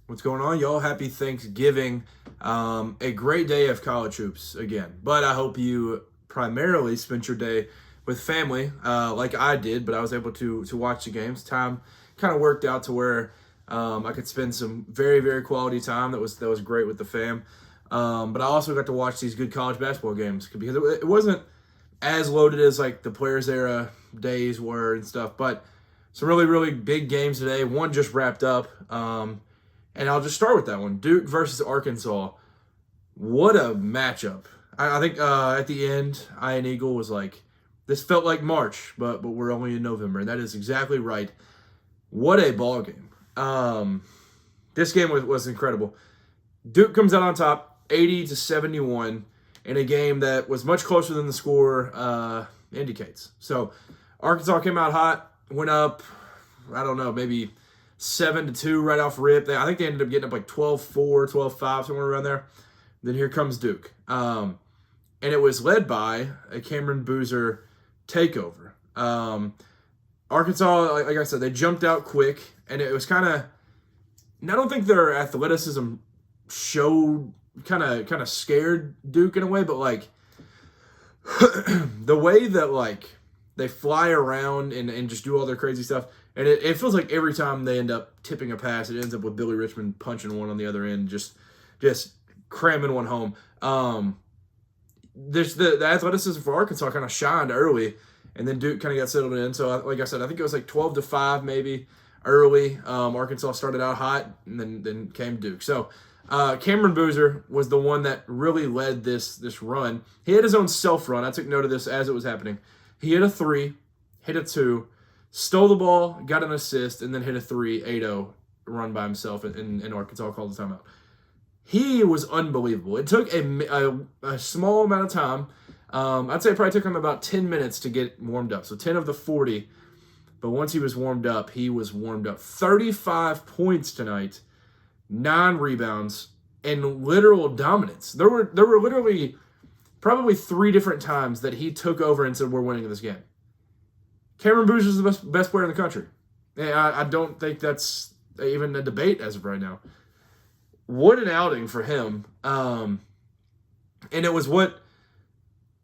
What's going on, y'all? Happy Thanksgiving. A great day of college hoops again. But I hope you primarily spent your day with family, like I did. But I was able to watch the games. Time kind of worked out to where I could spend some very very quality time. That was great with the fam. But I also got to watch these good college basketball games because it wasn't as loaded as like the Players Era days were and stuff. But some really really big games today. One just wrapped up. And I'll just start with that one. Duke versus Arkansas. What a matchup. I think at the end, Ian Eagle was like, this felt like March, but we're only in November. And that is exactly right. What a ball game. This game was incredible. Duke comes out on top, 80-71, in a game that was much closer than the score indicates. So Arkansas came out hot, went up, I don't know, maybe 7-2 right off rip. I think they ended up getting up like 12-4, 12-5, somewhere around there. Then here comes Duke. And it was led by a Cameron Boozer takeover. Arkansas, like I said, they jumped out quick, and it was kind of, I don't think their athleticism showed, kind of scared Duke in a way, but like the way that like they fly around and just do all their crazy stuff. And it feels like every time they end up tipping a pass, it ends up with Billy Richmond punching one on the other end, just cramming one home. There's the athleticism for Arkansas kind of shined early, and then Duke kind of got settled in. So, like I said, I think it was like 12-5 maybe early. Arkansas started out hot, and then came Duke. So, Cameron Boozer was the one that really led this run. He had his own self-run. I took note of this as it was happening. He hit a 3, hit a 2, stole the ball, got an assist, and then hit a 3, 8-0 run by himself, and Arkansas called the timeout. He was unbelievable. It took a small amount of time. I'd say it probably took him about 10 minutes to get warmed up. So 10 of the 40. But once he was warmed up, he was warmed up. 35 points tonight, 9 rebounds, and literal dominance. There were literally probably 3 different times that he took over and said, we're winning this game. Cameron Boozer is the best player in the country. And I don't think that's even a debate as of right now. What an outing for him. And it was what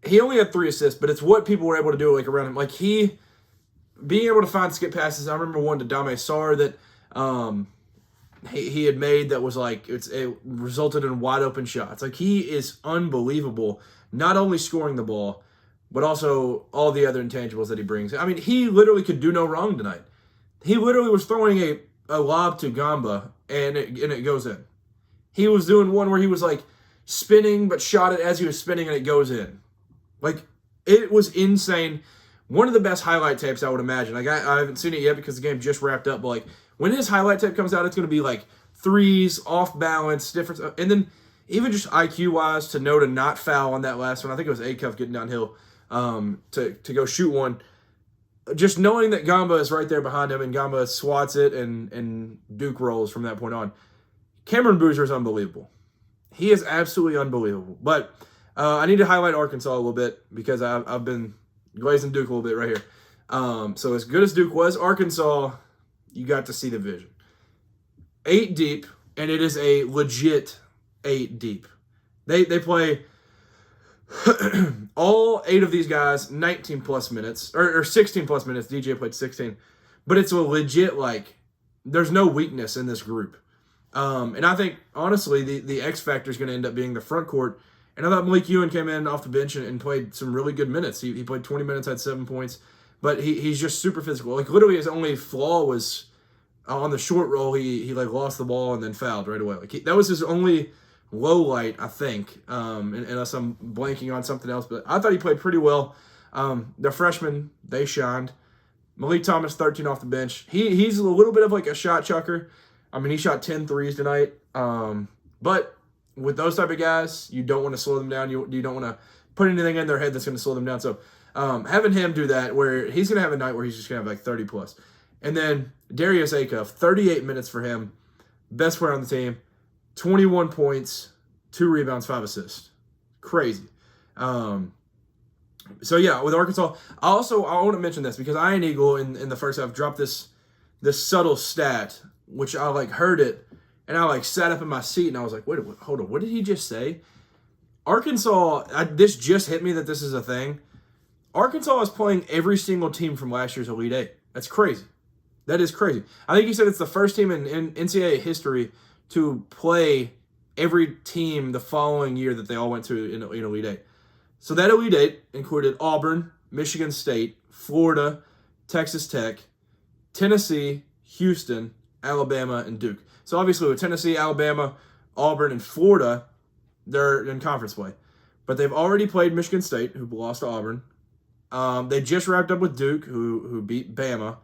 he only had 3 assists, but it's what people were able to do like around him. Like he being able to find skip passes. I remember one to Dame Sarr that he had made that was like it resulted in wide open shots. Like he is unbelievable, not only scoring the ball, but also all the other intangibles that he brings. I mean, he literally could do no wrong tonight. He literally was throwing a lob to Gamba, and it goes in. He was doing one where he was like spinning, but shot it as he was spinning, and it goes in. Like, it was insane. One of the best highlight tapes I would imagine. Like, I haven't seen it yet because the game just wrapped up, but like when his highlight tape comes out, it's going to be like threes, off balance, different stuff. And then even just IQ-wise to know to not foul on that last one. I think it was Acuff getting downhill. To go shoot one, just knowing that Gamba is right there behind him and Gamba swats it and Duke rolls from that point on. Cameron Boozer is unbelievable. He is absolutely unbelievable. But I need to highlight Arkansas a little bit because I've been glazing Duke a little bit right here. So as good as Duke was, Arkansas, you got to see the vision. 8 deep, and it is a legit 8 deep. They play all 8 of these guys 19 plus minutes or 16 plus minutes. DJ played 16, but it's a legit, like, there's no weakness in this group. And I think honestly the X factor is going to end up being the front court. And I thought Malik Ewan came in off the bench and played some really good minutes. He played 20 minutes, had 7 points, but he's just super physical. Like literally his only flaw was on the short roll. He like lost the ball and then fouled right away. Like that was his only low light, I think, unless I'm blanking on something else. But I thought he played pretty well. The freshmen, they shined. Malik Thomas, 13 off the bench. He's a little bit of like a shot chucker. I mean, he shot 10 threes tonight. But with those type of guys, you don't want to slow them down. You don't want to put anything in their head that's going to slow them down. So having him do that, where he's going to have a night where he's just going to have like 30 plus. And then Darius Acuff, 38 minutes for him. Best player on the team. 21 points, 2 rebounds, 5 assists. Crazy. So yeah, with Arkansas, I want to mention this because Ian Eagle in the first half dropped this subtle stat, which I like heard it, And I like sat up in my seat and I was like, wait, hold on, what did he just say? Arkansas, this just hit me that this is a thing. Arkansas is playing every single team from last year's Elite Eight. That's crazy. That is crazy. I think he said it's the first team in NCAA history to play every team the following year that they all went to in Elite Eight. So that Elite Eight included Auburn, Michigan State, Florida, Texas Tech, Tennessee, Houston, Alabama, and Duke. So obviously with Tennessee, Alabama, Auburn, and Florida, they're in conference play. But they've already played Michigan State, who lost to Auburn. They just wrapped up with Duke, who beat Bama.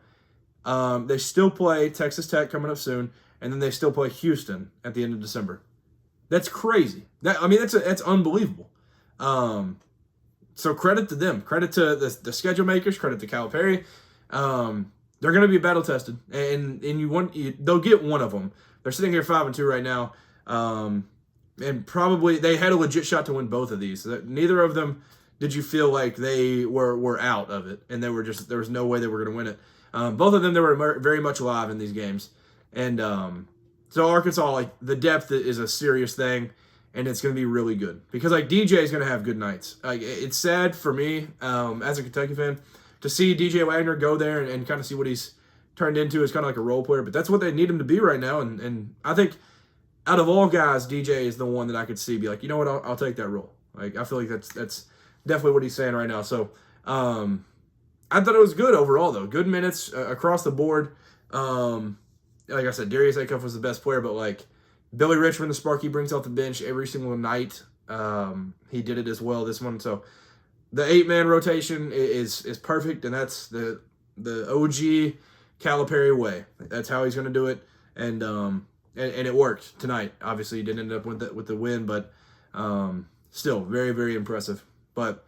They still play Texas Tech coming up soon, and then they still play Houston at the end of December. That's crazy. That's unbelievable. So credit to them. Credit to the schedule makers. Credit to Calipari. They're going to be battle tested, and they'll get one of them. They're sitting here 5-2 right now, and probably they had a legit shot to win both of these. Neither of them did you feel like they were out of it, and there was no way they were going to win it. Both of them, they were very much alive in these games. And so Arkansas, like, the depth is a serious thing, and it's going to be really good. Because, like, DJ is going to have good nights. Like, it's sad for me, as a Kentucky fan, to see DJ Wagner go there and kind of see what he's turned into as kind of like a role player. But that's what they need him to be right now. And I think out of all guys, DJ is the one that I could see be like, you know what, I'll take that role. Like, I feel like that's definitely what he's saying right now. So, I thought it was good overall, though. Good minutes across the board. Like I said, Darius Acuff was the best player, but like Billy Richmond, the spark he brings off the bench every single night, he did it as well this one. So the 8-man rotation is perfect, and that's the OG Calipari way. That's how he's going to do it, and it worked tonight. Obviously, he didn't end up with the win, but still very, very impressive. But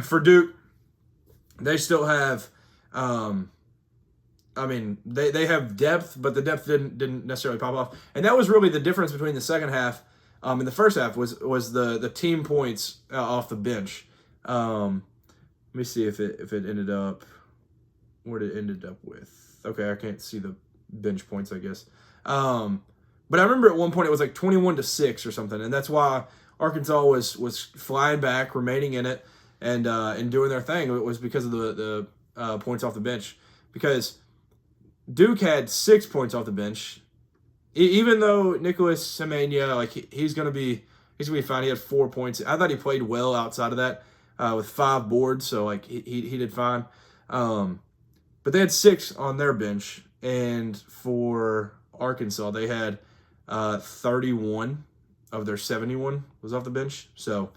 for Duke, they still have, they have depth, but the depth didn't necessarily pop off. And that was really the difference between the second half and the first half was the team points off the bench. Let me see if it ended up, what it ended up with. Okay, I can't see the bench points, I guess. But I remember at one point it was like 21-6 or something, and that's why Arkansas was flying back, remaining in it, and doing their thing. It was because of the points off the bench. Because Duke had 6 points off the bench, even though Nicholas Semenya, like he's gonna be fine. He had 4 points. I thought he played well outside of that with 5 boards, so like he did fine. But they had 6 on their bench, and for Arkansas they had 31 of their 71 was off the bench. So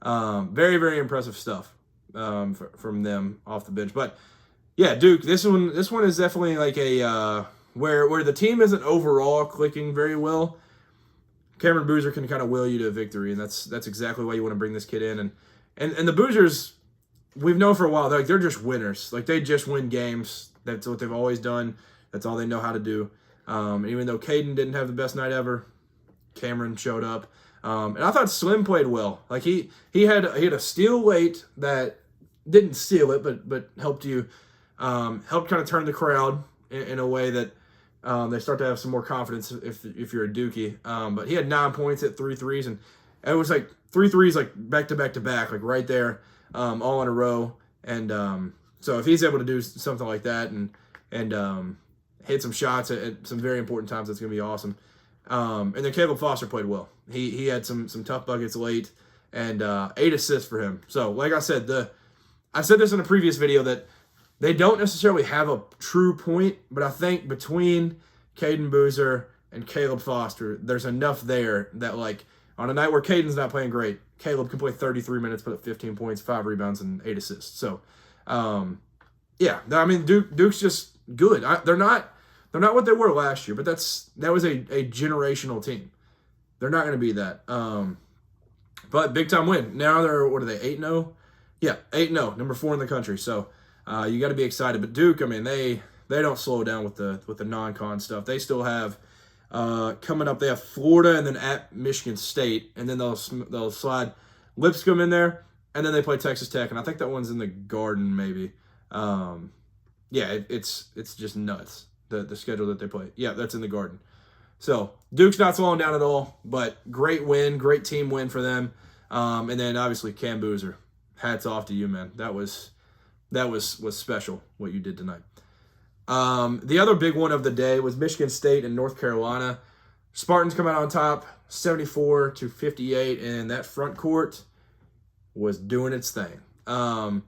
very, very impressive stuff from them off the bench. But yeah, Duke, this one is definitely like a where the team isn't overall clicking very well. Cameron Boozer can kind of will you to victory, and that's exactly why you want to bring this kid in. And the Boozers, we've known for a while, they're just winners. Like, they just win games. That's what they've always done. That's all they know how to do. Even though Caden didn't have the best night ever, Cameron showed up. And I thought Slim played well. Like, he had a steal late that didn't steal it, but helped you, helped kind of turn the crowd in a way that they start to have some more confidence if you're a Dookie. But he had 9 points at 3 threes, and it was like 3 threes like back to back to back, like right there, all in a row. And so if he's able to do something like that and hit some shots at some very important times, that's gonna be awesome. And then Caleb Foster played well. He had some tough buckets late, and 8 assists for him. So like I said, I said this in a previous video that they don't necessarily have a true point, but I think between Caden Boozer and Caleb Foster, there's enough there that, like, on a night where Caden's not playing great, Caleb can play 33 minutes, put up 15 points, 5 rebounds, and 8 assists. So, yeah, I mean, Duke's just good. They're not what they were last year, but that was a generational team. They're not going to be that. But big time win. Now they're, what are they, 8-0? Yeah, 8-0, number 4 in the country. So you got to be excited. But Duke, I mean, they don't slow down with the non-con stuff. They still have coming up. They have Florida and then at Michigan State, and then they'll slide Lipscomb in there, and then they play Texas Tech, and I think that one's in the Garden maybe. Yeah, it's just nuts the schedule that they play. Yeah, that's in the Garden. So Duke's not slowing down at all, but great win, great team win for them. And then obviously Cam Boozer, hats off to you, man. That was special what you did tonight. The other big one of the day was Michigan State and North Carolina. Spartans come out on top, 74-58, and that front court was doing its thing. The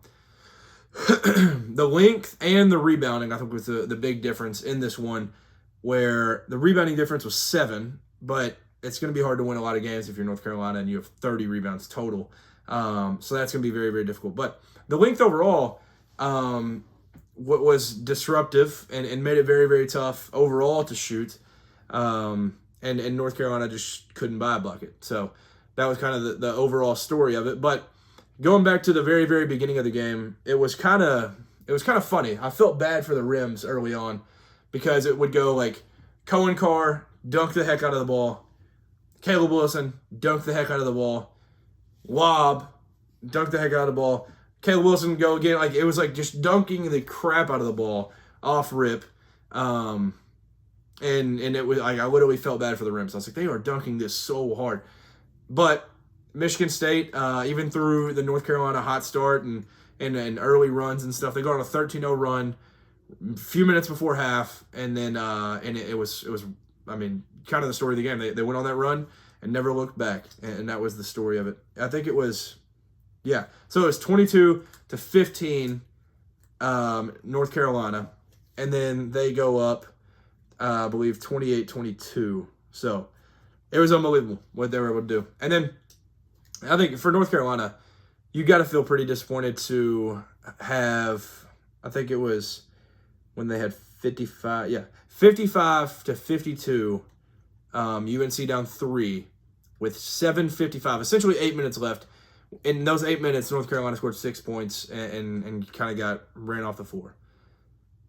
length and the rebounding, I think, was the big difference in this one, where the rebounding difference was 7, but it's going to be hard to win a lot of games if you're North Carolina and you have 30 rebounds total. So that's going to be very, very difficult. But the length overall what was disruptive and made it very, very tough overall to shoot. And North Carolina just couldn't buy a bucket. So that was kind of the overall story of it. But going back to the very, very beginning of the game, it was kind of funny. I felt bad for the rims early on because it would go like Cohen Carr, dunk the heck out of the ball. Caleb Wilson, dunk the heck out of the ball. Lob, dunk the heck out of the ball. Caleb Wilson go again. Like, it was like just dunking the crap out of the ball off rip. And it was like I literally felt bad for the rims. I was like, they are dunking this so hard. But Michigan State, even through the North Carolina hot start and early runs and stuff, they go on a 13-0 run a few minutes before half, and then it was I mean, kind of the story of the game. They went on that run and never looked back, and that was the story of it. I think it was, yeah. So it was 22-15, North Carolina, and then they go up, I believe 28-22. So it was unbelievable what they were able to do. And then I think for North Carolina, you got to feel pretty disappointed to have, I think it was when they had 55-52, UNC down 3 with 7:55, essentially 8 minutes left. In those 8 minutes, North Carolina scored 6 points and kind of ran off the floor.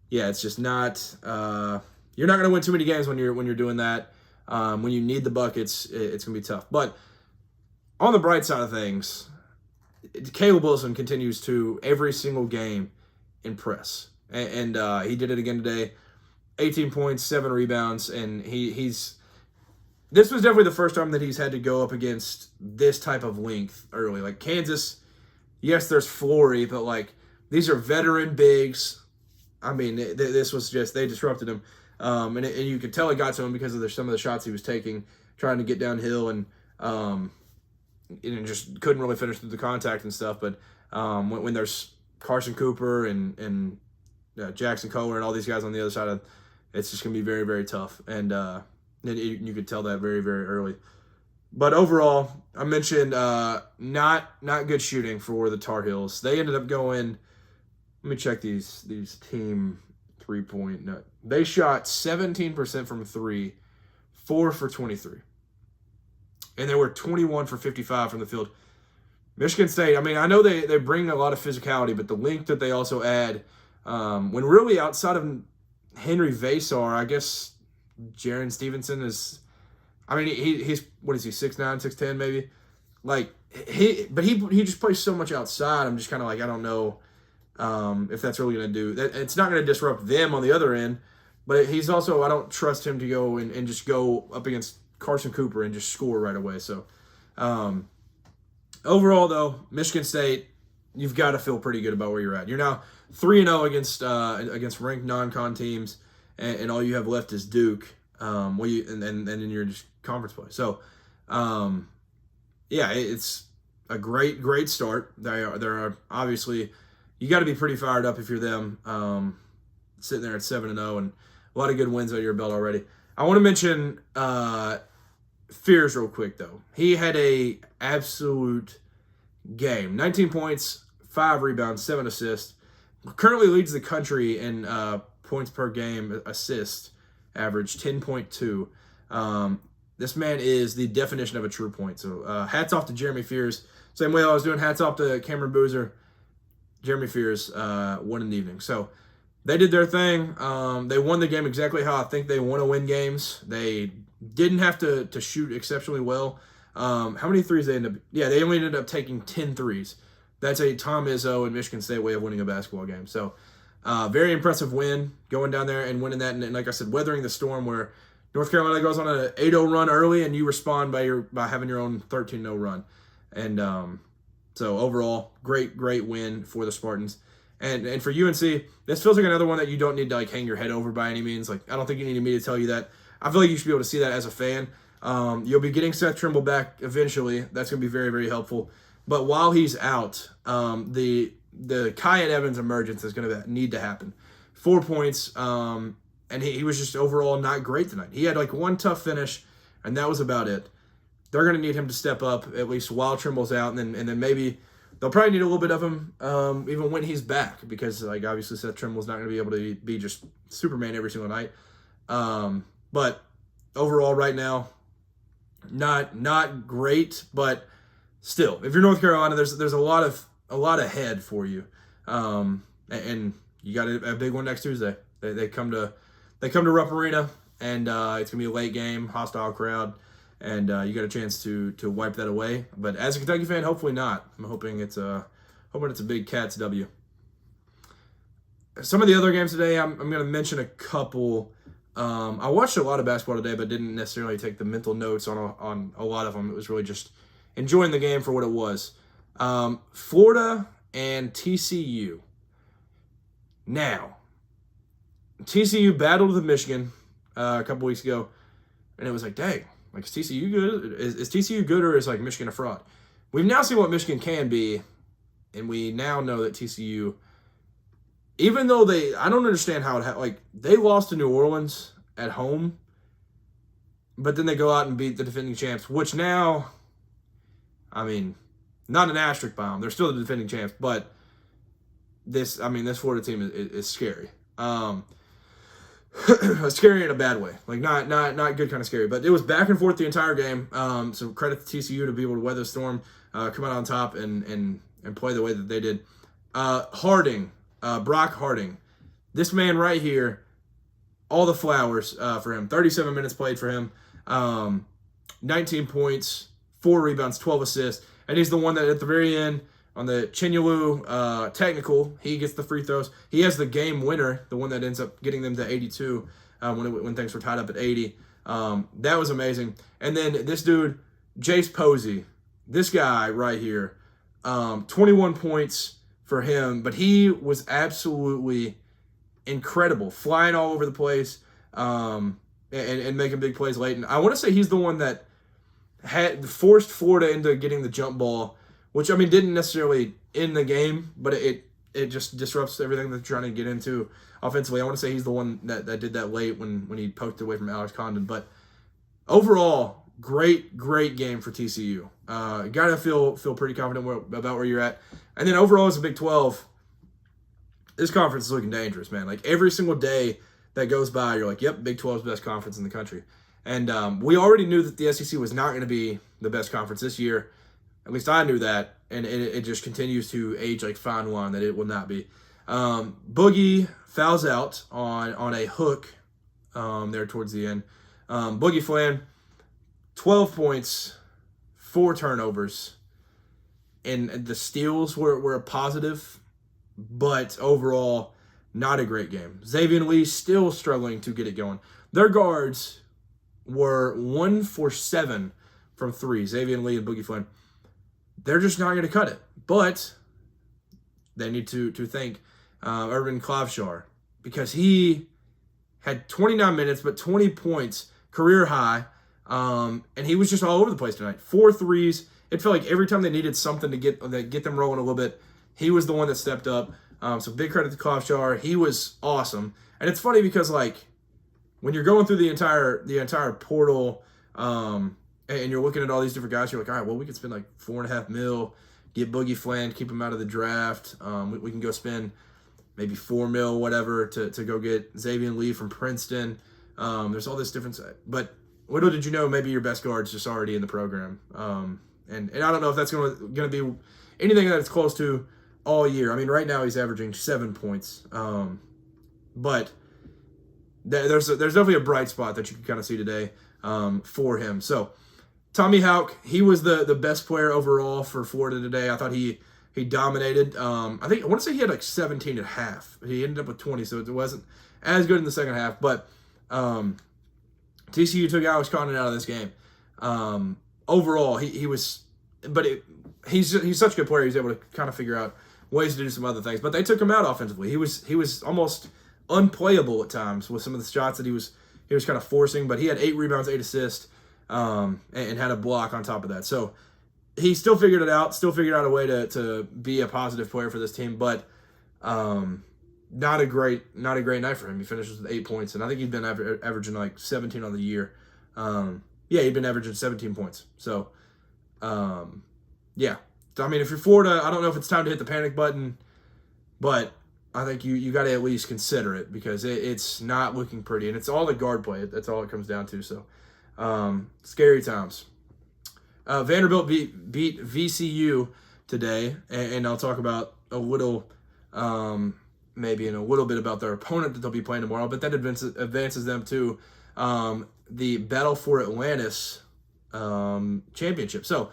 Yeah, it's just not. You're not going to win too many games when you're doing that. When you need the buckets, it's going to be tough. But on the bright side of things, Caleb Wilson continues to every single game impress, and he did it again today. 18 points, 7 rebounds, and he's. This was definitely the first time that he's had to go up against this type of length early. Like Kansas, yes, there's Flory, but like these are veteran bigs. I mean, this was just, they disrupted him. And you could tell it got to him because of some of the shots he was taking, trying to get downhill, and just couldn't really finish through the contact and stuff. But when there's Carson Cooper and Jackson Kohler and all these guys on the other side, it's just going to be very, very tough. And you could tell that very, very early. But overall, I mentioned not good shooting for the Tar Heels. They ended up going, let me check these team three-point. No, they shot 17% from 3, 4 for 23. And they were 21 for 55 from the field. Michigan State, I mean, I know they bring a lot of physicality, but the length that they also add, when really outside of Henry Vasar, I guess Jaren Stevenson is, I mean, he's what is he, 6'9", 6'10", maybe? Like, he just plays so much outside. I'm just kind of like, I don't know if that's really going to do that. It's not going to disrupt them on the other end, but he's also, I don't trust him to go and just go up against Carson Cooper and just score right away. So overall, though, Michigan State, you've got to feel pretty good about where you're at. You're now 3-0 against ranked non-con teams, and all you have left is Duke. And then you're just conference play. So, yeah, it's a great start. They're obviously, you got to be pretty fired up if you're them. Sitting there at 7-0 and a lot of good wins under your belt already. I want to mention Fears real quick though. He had a absolute game. 19 points, 5 rebounds, 7 assists. Currently leads the country in points per game assist average, 10.2. This man is the definition of a true point. So hats off to Jeremy Fears. Same way I was doing hats off to Cameron Boozer. Jeremy Fears won in the evening. So they did their thing. They won the game exactly how I think they want to win games. They didn't have to shoot exceptionally well. How many threes they ended up? Yeah, they only ended up taking 10 threes. That's a Tom Izzo and Michigan State way of winning a basketball game. So very impressive win, going down there and winning that. And like I said, weathering the storm where North Carolina goes on an 8-0 run early, and you respond by having your own 13-0 run. And so overall, great win for the Spartans. And for UNC, this feels like another one that you don't need to like hang your head over by any means. Like I don't think you need me to tell you that. I feel like you should be able to see that as a fan. You'll be getting Seth Trimble back eventually. That's going to be very, very helpful. But while he's out, the Kyan Evans emergence is going to need to happen. 4 points, and he was just overall not great tonight. He had like one tough finish, and that was about it. They're going to need him to step up at least while Trimble's out, and then maybe they'll probably need a little bit of him even when he's back, because like obviously Seth Trimble's not going to be able to be just Superman every single night. But overall, right now, not great, but still, if you're North Carolina, there's a lot ahead for you, and you got a big one next Tuesday. They come to Rupp Arena, and it's gonna be a late game, hostile crowd, and you got a chance to wipe that away. But as a Kentucky fan, hopefully not. I'm hoping it's a big Cats W. Some of the other games today, I'm gonna mention a couple. I watched a lot of basketball today, but didn't necessarily take the mental notes on a lot of them. It was really just enjoying the game for what it was. Florida and TCU. Now, TCU battled with Michigan a couple weeks ago, and it was like, dang, like is TCU good? Is TCU good, or is like Michigan a fraud? We've now seen what Michigan can be, and we now know that TCU, even though I don't understand how they lost to New Orleans at home, but then they go out and beat the defending champs, which now, I mean, not an asterisk bomb. They're still the defending champs, but this Florida team is scary. Scary in a bad way, like not good kind of scary. But it was back and forth the entire game. So credit to TCU to be able to weather the storm, come out on top, and play the way that they did. Harding. Brock Harding, this man right here, all the flowers for him. 37 minutes played for him, 19 points, 4 rebounds, 12 assists, and he's the one that at the very end on the Chinyalu technical, he gets the free throws. He has the game winner, the one that ends up getting them to 82 when things were tied up at 80. That was amazing. And then this dude, Jace Posey, this guy right here, 21 points for him, but he was absolutely incredible, flying all over the place, and making big plays late. And I want to say he's the one that had forced Florida into getting the jump ball, which I mean didn't necessarily end the game, but it just disrupts everything they're trying to get into offensively. I want to say he's the one that did that late when he poked away from Alex Condon. But overall, great game for TCU. Gotta feel pretty confident about where you're at. And then overall as a Big 12, this conference is looking dangerous, man. Like every single day that goes by, you're like, yep, Big 12's best conference in the country. And we already knew that the SEC was not going to be the best conference this year. At least I knew that. And it just continues to age like fine wine that it will not be. Boogie fouls out on a hook there towards the end. Boogie Flan, 12 points, 4 turnovers. And the steals were a positive, but overall, not a great game. Xavier Lee still struggling to get it going. Their guards were 1 for 7 from 3. Xavier Lee and Boogie Flynn. They're just not going to cut it. But they need to thank Urban Klavshar, because he had 29 minutes, but 20 points, career high, and he was just all over the place tonight. 4 threes. It felt like every time they needed something to get them rolling a little bit, he was the one that stepped up. So big credit to Klavshar. He was awesome. And it's funny because like when you're going through the entire portal, and you're looking at all these different guys, you're like, all right, well, we could spend like $4.5 million, get Boogie Flan, keep him out of the draft. We can go spend maybe $4 million, whatever, to go get Xavier Lee from Princeton. There's all this difference, but little did you know, maybe your best guard's just already in the program. And I don't know if that's going to be anything that it's close to all year. I mean, right now he's averaging 7 points. But there's definitely a bright spot that you can kind of see today for him. So Tommy Houck, he was the best player overall for Florida today. I thought he dominated. I want to say he had like 17 at half. He ended up with 20, so it wasn't as good in the second half. But TCU took Alex Condon out of this game. Overall, he was, but he's such a good player. He's able to kind of figure out ways to do some other things. But they took him out offensively. He was almost unplayable at times with some of the shots that he was kind of forcing. But he had 8 rebounds, 8 assists, and had a block on top of that. So he still figured it out. Still figured out a way to be a positive player for this team. But not a great night for him. He finishes with 8 points, and I think he'd been averaging like 17 on the year. He'd been averaging 17 points. So, yeah. So, I mean, if you're Florida, I don't know if it's time to hit the panic button, but I think you got to at least consider it because it's not looking pretty, and it's all the guard play. That's all it comes down to. So, scary times. Vanderbilt beat VCU today, and I'll talk about a little. Maybe in a little bit about their opponent that they'll be playing tomorrow, but that advances them to the Battle for Atlantis championship. So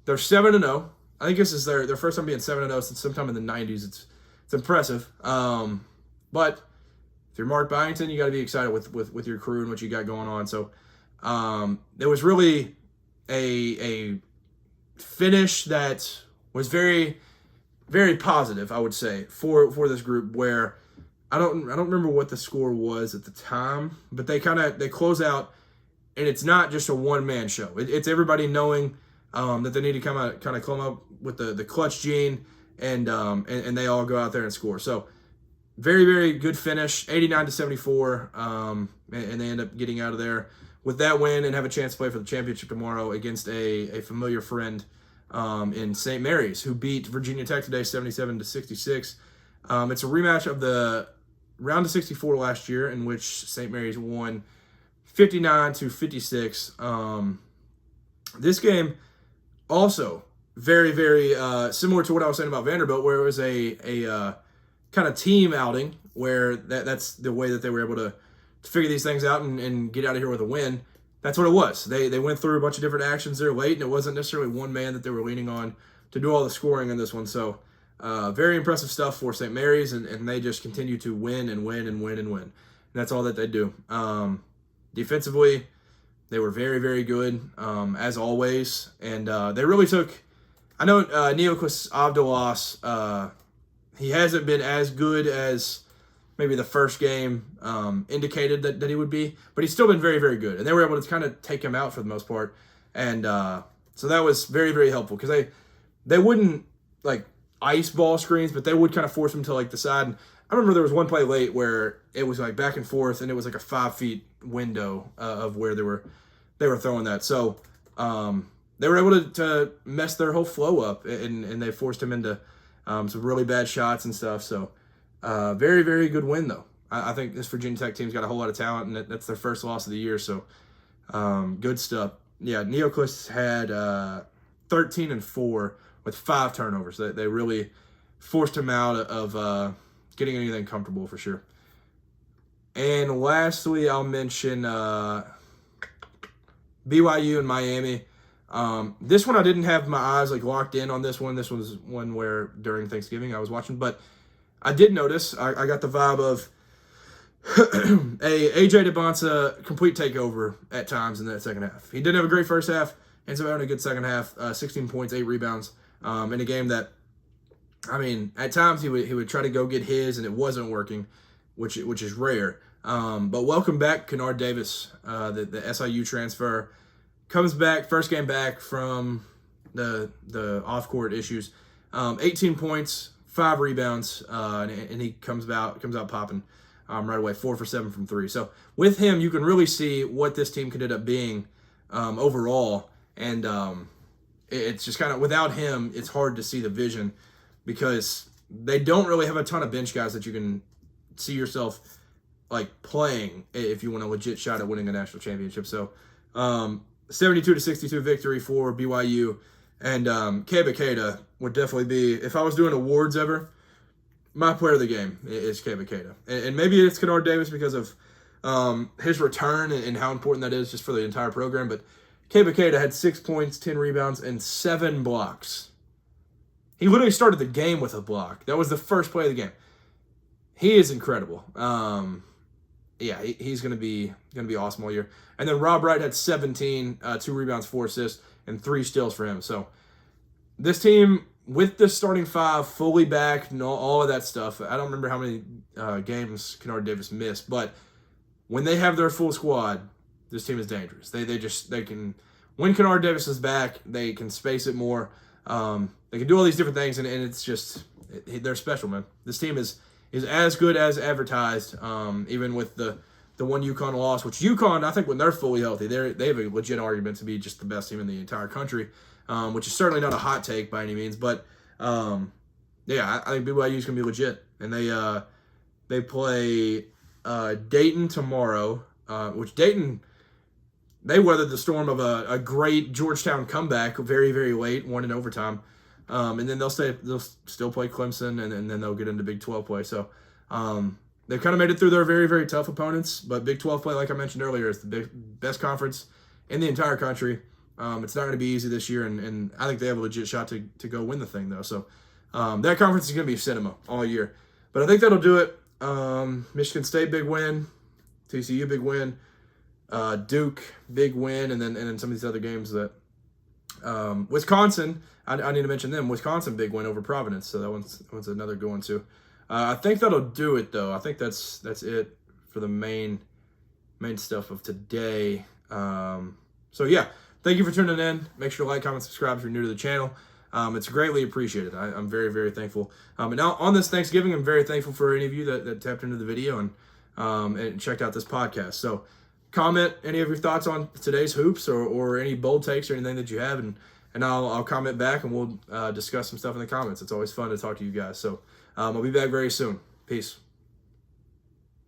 they're 7-0. I think this is their first time being 7-0 since sometime in the 90s. It's impressive. But if you're Mark Byington, you got to be excited with your crew and what you got going on. So it was really a finish that was very, very positive, I would say, for this group. Where I don't remember what the score was at the time, but they close out, and it's not just a one-man show. It's everybody knowing that they need to come up with the clutch gene, and they all go out there and score. So very, very good finish, 89-74, and they end up getting out of there with that win and have a chance to play for the championship tomorrow against a familiar friend in St. Mary's, who beat Virginia Tech today 77-66. It's a rematch of the round of 64 last year, in which St. Mary's won 59-56. This game also very, very similar to what I was saying about Vanderbilt, where it was a kind of team outing, where that's the way that they were able to figure these things out and get out of here with a win. That's what it was. They went through a bunch of different actions there late, and it wasn't necessarily one man that they were leaning on to do all the scoring in this one. So very impressive stuff for St. Mary's, and they just continue to win and win and win and win. And that's all that they do. Defensively, they were very, very good, as always. And they really took – I know Neoklis Avdalas, he hasn't been as good as – maybe the first game indicated that he would be, but he's still been very, very good. And they were able to kind of take him out for the most part. And so that was very, very helpful because they wouldn't like ice ball screens, but they would kind of force him to like the side. And I remember there was one play late where it was like back and forth, and it was like a 5 feet window of where they were throwing that. So they were able to mess their whole flow up, and they forced him into some really bad shots and stuff. So very, very good win, though. I think this Virginia Tech team's got a whole lot of talent, and that's their first loss of the year. So good stuff. Yeah, Neoklis had 13-4 with 5 turnovers. They really forced him out of getting anything comfortable for sure. And lastly, I'll mention BYU and Miami. This one I didn't have my eyes like locked in on this one. This was one where during Thanksgiving I was watching, but I did notice, I got the vibe of a AJ DeBonsa complete takeover at times in that second half. He didn't have a great first half, ends up having a good second half, 16 points, 8 rebounds, in a game that, I mean, at times he would try to go get his, and it wasn't working, which is rare. But welcome back, Kennard Davis, the SIU transfer, comes back, first game back from the off-court issues, 18 points, 5 rebounds, and he comes out popping right away, 4 for 7 from 3. So with him, you can really see what this team could end up being overall. And it's just kind of, without him, it's hard to see the vision because they don't really have a ton of bench guys that you can see yourself like playing if you want a legit shot at winning a national championship. So 72-62 victory for BYU. And Keba Keita would definitely be, if I was doing awards ever, my player of the game is Keba Keita. And maybe it's Kennard Davis because of his return and how important that is just for the entire program. But Keba Keita had 6 points, 10 rebounds, and 7 blocks. He literally started the game with a block. That was the first play of the game. He is incredible. yeah, he's gonna be awesome all year. And then Rob Wright had 17, 2 rebounds, 4 assists, and 3 steals for him. So this team with the starting 5 fully back, all of that stuff. I don't remember how many games Kennard Davis missed, but when they have their full squad, this team is dangerous. They can, when Kennard Davis is back, they can space it more. They can do all these different things, and it's just they're special, man. This team is as good as advertised. Even with the one UConn loss, which UConn, I think when they're fully healthy, they have a legit argument to be just the best team in the entire country, which is certainly not a hot take by any means. But yeah, I think BYU is gonna be legit, and they play Dayton tomorrow, which Dayton. They weathered the storm of a great Georgetown comeback very, very late, won in overtime. And then they'll still play Clemson, and then they'll get into Big 12 play. So they've kind of made it through their very, very tough opponents. But Big 12 play, like I mentioned earlier, is the best conference in the entire country. It's not going to be easy this year, and I think they have a legit shot to go win the thing, though. So that conference is going to be cinema all year. But I think that'll do it. Michigan State, big win. TCU, big win. Duke, big win, and then some of these other games that Wisconsin, I need to mention them. Wisconsin, big win over Providence, so that one's another good one too. I think that'll do it though. I think that's it for the main stuff of today. So yeah, thank you for tuning in. Make sure to like, comment, subscribe if you're new to the channel. It's greatly appreciated. I'm very, very thankful. And now on this Thanksgiving, I'm very thankful for any of you that tapped into the video and checked out this podcast. So comment any of your thoughts on today's hoops or any bold takes or anything that you have, and I'll comment back, and we'll discuss some stuff in the comments. It's always fun to talk to you guys. So I'll be back very soon. Peace.